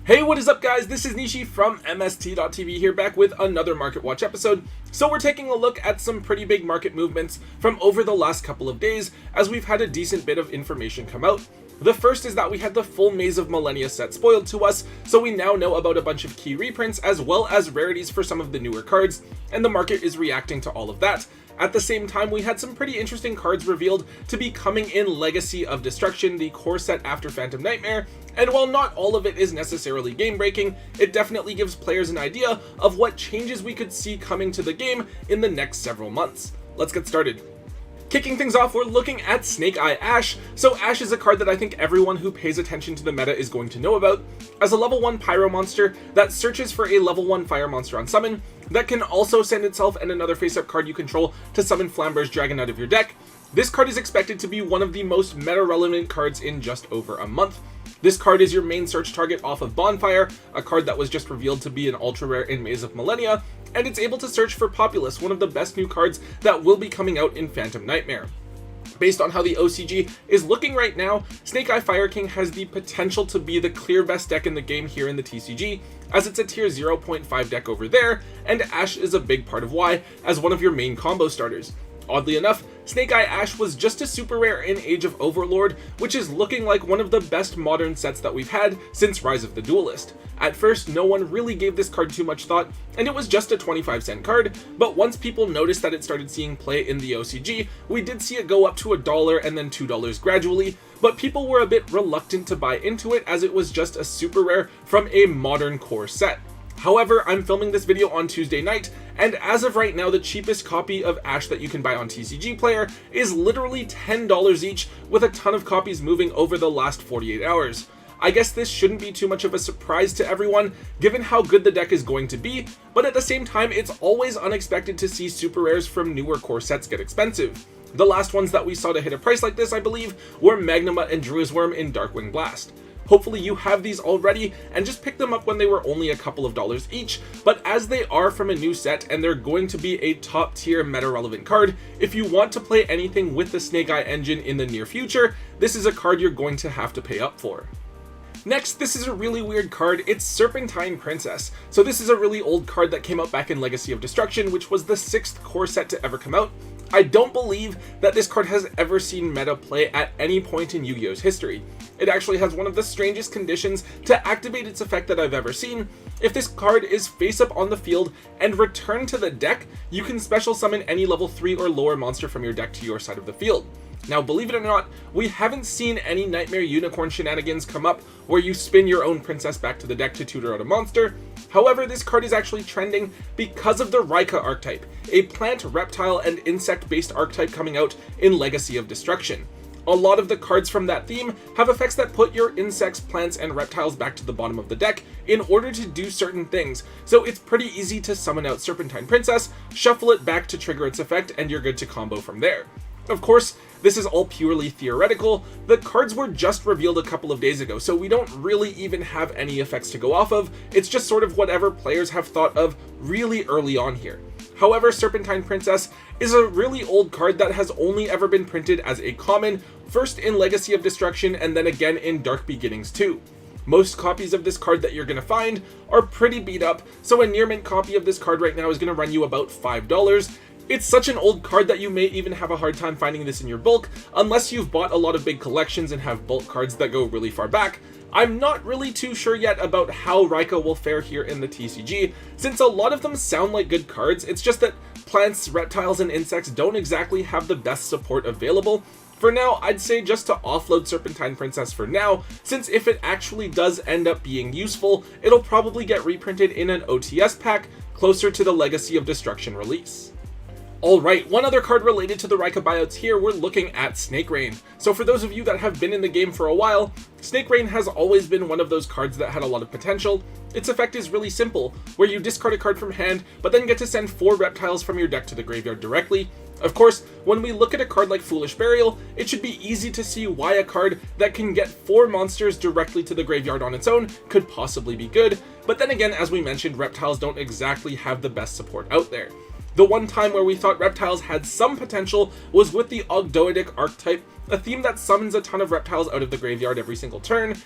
Hey, what is up guys? This is Nishi from MST.TV here, back with another Market Watch episode. So we're taking a look at some pretty big market movements from over the last couple of days, as we've had a decent bit of information come out. The first is that we had the full Maze of Millennia set spoiled to us, so we now know about a bunch of key reprints as well as rarities for some of the newer cards, and the market is reacting to all of that. At the same time, we had some pretty interesting cards revealed to be coming in Legacy of Destruction, the core set after Phantom Nightmare, and while not all of it is necessarily game-breaking, it definitely gives players an idea of what changes we could see coming to the game in the next several months. Let's get started. Kicking things off, we're looking at Snake Eye Ash. So Ash is a card that I think everyone who pays attention to the meta is going to know about, as a level 1 Pyro monster that searches for a level 1 Fire monster on summon, that can also send itself and another face-up card you control to summon Flamber's Dragon out of your deck. This card is expected to be one of the most meta-relevant cards in just over a month. This card is your main search target off of Bonfire, a card that was just revealed to be an ultra rare in Maze of Millennia, and it's able to search for Populous, one of the best new cards that will be coming out in Phantom Nightmare. Based on how the OCG is looking right now, Snake Eye Fire King has the potential to be the clear best deck in the game here in the TCG, as it's a tier 0.5 deck over there, and Ash is a big part of why, as one of your main combo starters. Oddly enough, Snake Eye Ash was just a super rare in Age of Overlord, which is looking like one of the best modern sets that we've had since Rise of the Duelist. At first, no one really gave this card too much thought, and it was just a 25-cent card, but once people noticed that it started seeing play in the OCG, we did see it go up to $1 and then $2 gradually, but people were a bit reluctant to buy into it as it was just a super rare from a modern core set. However, I'm filming this video on Tuesday night, and as of right now, the cheapest copy of Ash that you can buy on TCG Player is literally $10 each, with a ton of copies moving over the last 48 hours. I guess this shouldn't be too much of a surprise to everyone, given how good the deck is going to be, but at the same time, it's always unexpected to see super rares from newer core sets get expensive. The last ones that we saw to hit a price like this, I believe, were Magnamut and Druid's Worm in Darkwing Blast. Hopefully you have these already and just pick them up when they were only a couple of dollars each, but as they are from a new set and they're going to be a top tier meta relevant card, if you want to play anything with the Snake Eye engine in the near future, this is a card you're going to have to pay up for. Next, this is a really weird card. It's Serpentine Princess. So this is a really old card that came out back in Legacy of Destruction, which was the 6th core set to ever come out. I don't believe that this card has ever seen meta play at any point in Yu-Gi-Oh's history. It actually has one of the strangest conditions to activate its effect that I've ever seen. If this card is face up on the field and returned to the deck, you can special summon any level 3 or lower monster from your deck to your side of the field. Now, believe it or not, we haven't seen any Nightmare Unicorn shenanigans come up where you spin your own princess back to the deck to tutor out a monster. However, this card is actually trending because of the Rika archetype, a plant, reptile, and insect-based archetype coming out in Legacy of Destruction. A lot of the cards from that theme have effects that put your insects, plants, and reptiles back to the bottom of the deck in order to do certain things, so it's pretty easy to summon out Serpentine Princess, shuffle it back to trigger its effect, and you're good to combo from there. Of course, this is all purely theoretical. The cards were just revealed a couple of days ago, so we don't really even have any effects to go off of. It's just sort of whatever players have thought of really early on here. However, Serpentine Princess is a really old card that has only ever been printed as a common, first in Legacy of Destruction and then again in Dark Beginnings 2. Most copies of this card that you're going to find are pretty beat up, so a near mint copy of this card right now is going to run you about $5. It's such an old card that you may even have a hard time finding this in your bulk, unless you've bought a lot of big collections and have bulk cards that go really far back. I'm not really too sure yet about how Rika will fare here in the TCG, since a lot of them sound like good cards. It's just that plants, reptiles, and insects don't exactly have the best support available. For now, I'd say just to offload Serpentine Princess for now, since if it actually does end up being useful, it'll probably get reprinted in an OTS pack closer to the Legacy of Destruction release. Alright, one other card related to the Rika buyouts here, we're looking at Snake Rain. So for those of you that have been in the game for a while, Snake Rain has always been one of those cards that had a lot of potential. Its effect is really simple, where you discard a card from hand, but then get to send 4 reptiles from your deck to the graveyard directly. Of course, when we look at a card like Foolish Burial, it should be easy to see why a card that can get 4 monsters directly to the graveyard on its own could possibly be good, but then again, as we mentioned, reptiles don't exactly have the best support out there. The one time where we thought reptiles had some potential was with the Ogdoadic archetype, a theme that summons a ton of reptiles out of the graveyard every single turn.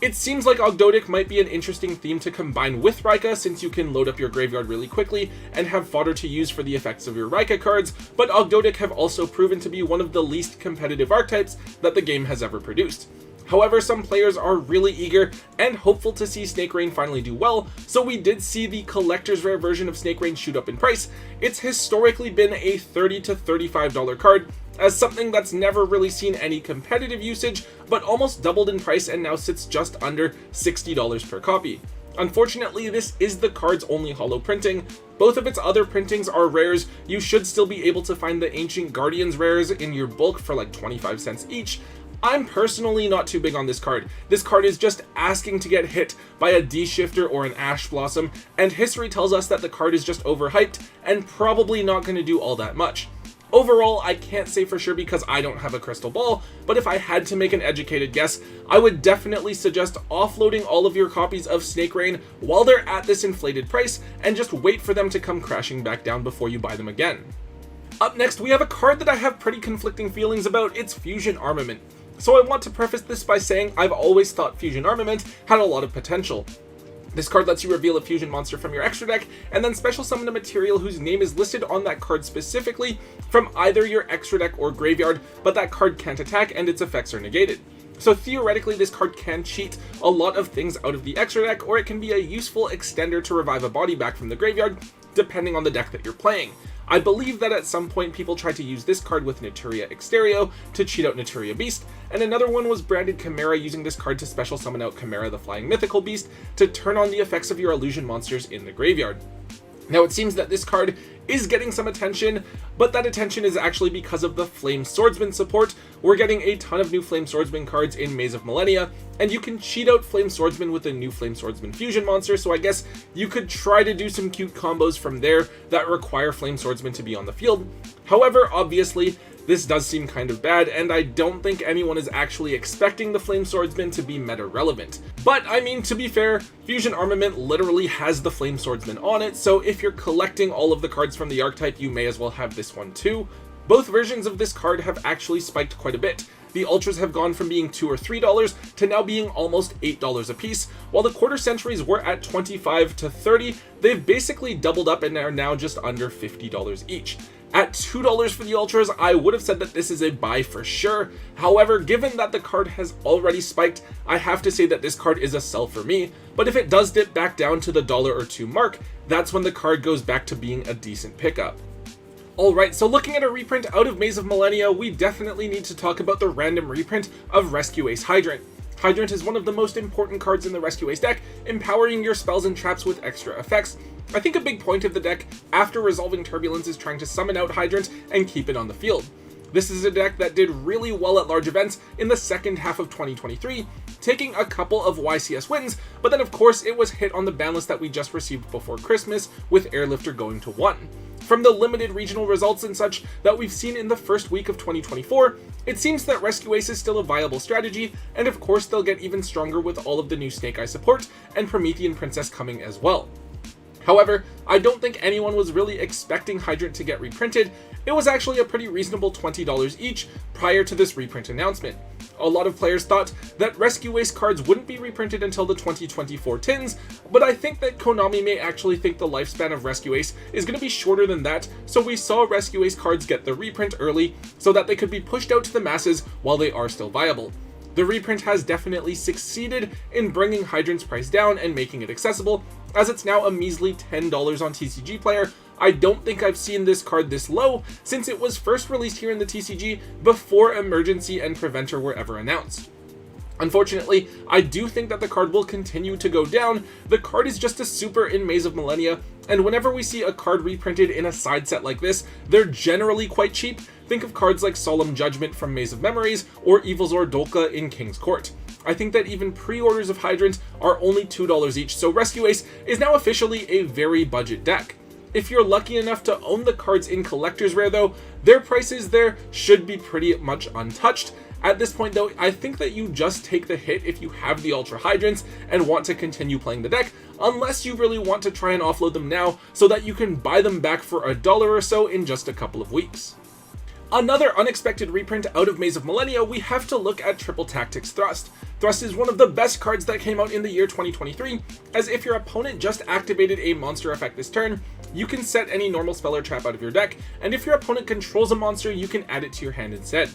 It seems like Ogdoadic might be an interesting theme to combine with Rika, since you can load up your graveyard really quickly and have fodder to use for the effects of your Rika cards, but Ogdoadic have also proven to be one of the least competitive archetypes that the game has ever produced. However, some players are really eager and hopeful to see Snake Rain finally do well, so we did see the collector's rare version of Snake Rain shoot up in price. It's historically been a $30 to $35 card, as something that's never really seen any competitive usage, but almost doubled in price and now sits just under $60 per copy. Unfortunately, this is the card's only holo printing. Both of its other printings are rares. You should still be able to find the Ancient Guardians rares in your bulk for like 25 cents each. I'm personally not too big on this card. This card is just asking to get hit by a D-Shifter or an Ash Blossom, and history tells us that the card is just overhyped and probably not going to do all that much. Overall, I can't say for sure because I don't have a crystal ball, but if I had to make an educated guess, I would definitely suggest offloading all of your copies of Snake Rain while they're at this inflated price, and just wait for them to come crashing back down before you buy them again. Up next, we have a card that I have pretty conflicting feelings about. It's Fusion Armament. So I want to preface this by saying I've always thought Fusion Armament had a lot of potential. This card lets you reveal a fusion monster from your extra deck, and then special summon a material whose name is listed on that card specifically from either your extra deck or graveyard, but that card can't attack and its effects are negated. So theoretically, this card can cheat a lot of things out of the extra deck, or it can be a useful extender to revive a body back from the graveyard, depending on the deck that you're playing. I believe that at some point people tried to use this card with Naturia Exterio to cheat out Naturia Beast, and another one was branded Chimera using this card to special summon out Chimera the Flying Mythical Beast to turn on the effects of your illusion monsters in the graveyard. Now it seems that this card is getting some attention, but that attention is actually because of the Flame Swordsman support. We're getting a ton of new Flame Swordsman cards in Maze of Millennia, and you can cheat out Flame Swordsman with a new Flame Swordsman fusion monster, so I guess you could try to do some cute combos from there that require Flame Swordsman to be on the field. However, obviously, this does seem kind of bad, and I don't think anyone is actually expecting the Flame Swordsman to be meta relevant. But I mean, to be fair, Fusion Armament literally has the Flame Swordsman on it, so if you're collecting all of the cards from the archetype, you may as well have this one too. Both versions of this card have actually spiked quite a bit. The Ultras have gone from being $2 or $3 to now being almost $8 a piece, while the Quarter Centuries were at $25 to $30. They've basically doubled up and are now just under $50 each. At $2 for the Ultras, I would have said that this is a buy for sure. However, given that the card has already spiked, I have to say that this card is a sell for me. But if it does dip back down to the $1 or $2 mark, that's when the card goes back to being a decent pickup. Alright, so looking at a reprint out of Maze of Millennia, we definitely need to talk about the random reprint of Rescue Ace Hydrant. Hydrant is one of the most important cards in the Rescue Ace deck, empowering your spells and traps with extra effects. I think a big point of the deck after resolving Turbulence is trying to summon out Hydrant and keep it on the field. This is a deck that did really well at large events in the second half of 2023, taking a couple of YCS wins, but then of course it was hit on the ban list that we just received before Christmas, with Airlifter going to 1. From the limited regional results and such that we've seen in the first week of 2024, it seems that Rescue Ace is still a viable strategy, and of course they'll get even stronger with all of the new Snake Eye support and Promethean Princess coming as well. However, I don't think anyone was really expecting Hydrant to get reprinted. It was actually a pretty reasonable $20 each prior to this reprint announcement. A lot of players thought that Rescue Ace cards wouldn't be reprinted until the 2024 tins, but I think that Konami may actually think the lifespan of Rescue Ace is going to be shorter than that, so we saw Rescue Ace cards get the reprint early so that they could be pushed out to the masses while they are still viable. The reprint has definitely succeeded in bringing Hydrant's price down and making it accessible, as it's now a measly $10 on TCG Player. I don't think I've seen this card this low since it was first released here in the TCG before Emergency and Preventer were ever announced. Unfortunately, I do think that the card will continue to go down. The card is just a super in Maze of Millennia, and whenever we see a card reprinted in a side set like this, they're generally quite cheap. Think of cards like Solemn Judgment from Maze of Memories or Evilzor Dolka in King's Court. I think that even pre-orders of Hydrant are only $2 each, so Rescue Ace is now officially a very budget deck. If you're lucky enough to own the cards in Collector's Rare though, their prices there should be pretty much untouched. At this point though, I think that you just take the hit if you have the Ultra Hydrants and want to continue playing the deck, unless you really want to try and offload them now so that you can buy them back for $1 or so in just a couple of weeks. Another unexpected reprint out of Maze of Millennia, we have to look at Triple Tactics Thrust. Thrust is one of the best cards that came out in the year 2023, as if your opponent just activated a monster effect this turn, you can set any normal spell or trap out of your deck, and if your opponent controls a monster, you can add it to your hand instead.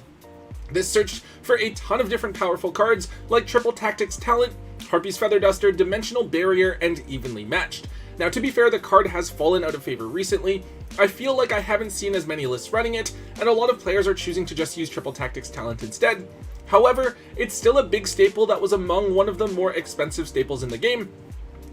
This searched for a ton of different powerful cards, like Triple Tactics Talent, Harpy's Feather Duster, Dimensional Barrier, and Evenly Matched. Now, to be fair, the card has fallen out of favor recently. I feel like I haven't seen as many lists running it, and a lot of players are choosing to just use Triple Tactics Talent instead. However, it's still a big staple that was among one of the more expensive staples in the game,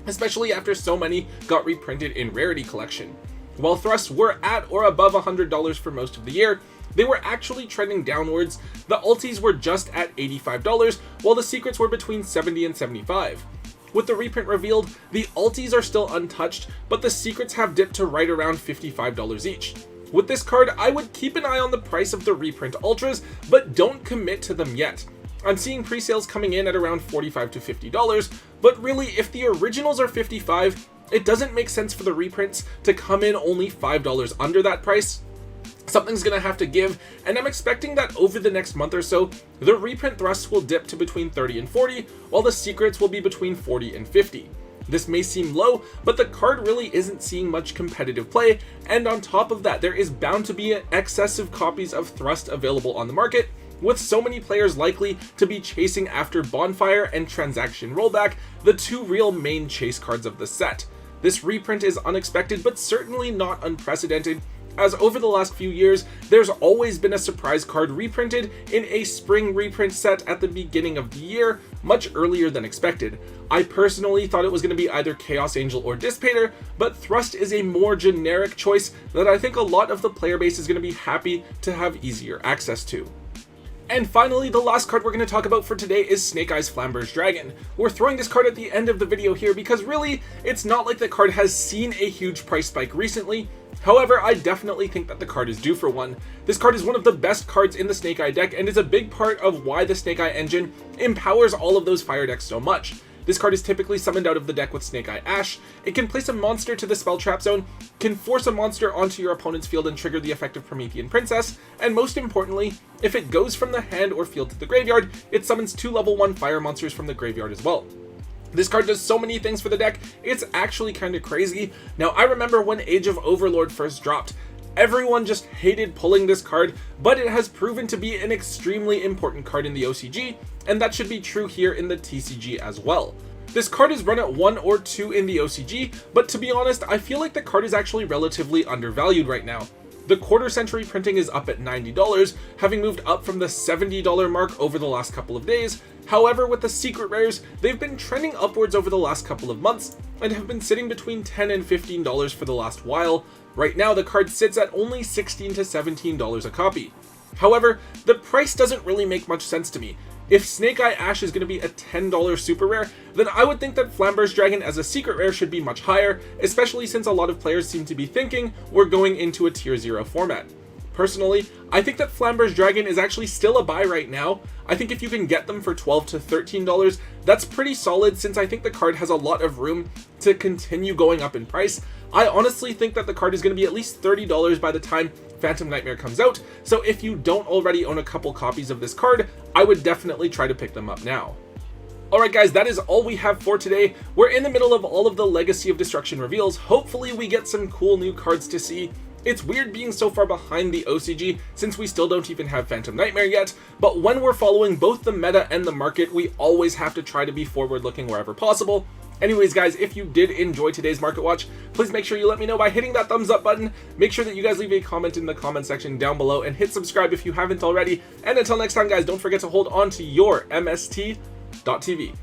especially after so many got reprinted in Rarity Collection. While thrusts were at or above $100 for most of the year, they were actually trending downwards. The ultis were just at $85, while the secrets were between $70 and $75. With the reprint revealed, the ultis are still untouched, but the secrets have dipped to right around $55 each. With this card, I would keep an eye on the price of the reprint ultras, but don't commit to them yet. I'm seeing pre-sales coming in at around $45 to $50, but really, if the originals are $55, it doesn't make sense for the reprints to come in only $5 under that price. Something's gonna have to give, and I'm expecting that over the next month or so, the reprint thrusts will dip to between 30 and 40, while the secrets will be between 40 and 50. This may seem low, but the card really isn't seeing much competitive play, and on top of that, there is bound to be excessive copies of Thrust available on the market, with so many players likely to be chasing after Bonfire and Transaction Rollback, the two real main chase cards of the set. This reprint is unexpected, but certainly not unprecedented, as over the last few years, there's always been a surprise card reprinted in a spring reprint set at the beginning of the year, much earlier than expected. I personally thought it was going to be either Chaos Angel or Dissipator, but Thrust is a more generic choice that I think a lot of the player base is going to be happy to have easier access to. And finally, the last card we're going to talk about for today is Snake Eyes Flamber's Dragon. We're throwing this card at the end of the video here because really, it's not like the card has seen a huge price spike recently. However, I definitely think that the card is due for one. This card is one of the best cards in the Snake Eye deck and is a big part of why the Snake Eye engine empowers all of those fire decks so much. This card is typically summoned out of the deck with Snake Eye Ash. It can place a monster to the spell trap zone, can force a monster onto your opponent's field and trigger the effect of Promethean Princess, and most importantly, if it goes from the hand or field to the graveyard, it summons 2 level 1 fire monsters from the graveyard as well. This card does so many things for the deck, it's actually kind of crazy. Now, I remember when Age of Overlord first dropped, everyone just hated pulling this card, but it has proven to be an extremely important card in the OCG, and that should be true here in the TCG as well. This card is run at 1 or 2 in the OCG, but to be honest, I feel like the card is actually relatively undervalued right now. The quarter century printing is up at $90, having moved up from the $70 mark over the last couple of days. However, with the secret rares, they've been trending upwards over the last couple of months and have been sitting between $10 and $15 for the last while. Right now, the card sits at only $16 to $17 a copy. However, the price doesn't really make much sense to me. If Snake Eye Ash is going to be a $10 super rare, then I would think that Flamber's Dragon as a secret rare should be much higher, especially since a lot of players seem to be thinking we're going into a tier 0 format. Personally, I think that Flamber's Dragon is actually still a buy right now. I think if you can get them for $12 to $13, that's pretty solid since I think the card has a lot of room to continue going up in price. I honestly think that the card is going to be at least $30 by the time Phantom Nightmare comes out, so if you don't already own a couple copies of this card, I would definitely try to pick them up now. Alright guys, that is all we have for today. We're in the middle of all of the Legacy of Destruction reveals. Hopefully we get some cool new cards to see. It's weird being so far behind the OCG since we still don't even have Phantom Nightmare yet, but when we're following both the meta and the market, we always have to try to be forward looking wherever possible. Anyways guys, if you did enjoy today's Market Watch, please make sure you let me know by hitting that thumbs up button. Make sure that you guys leave a comment in the comment section down below and hit subscribe if you haven't already. And until next time guys, don't forget to hold on to your MST.TV.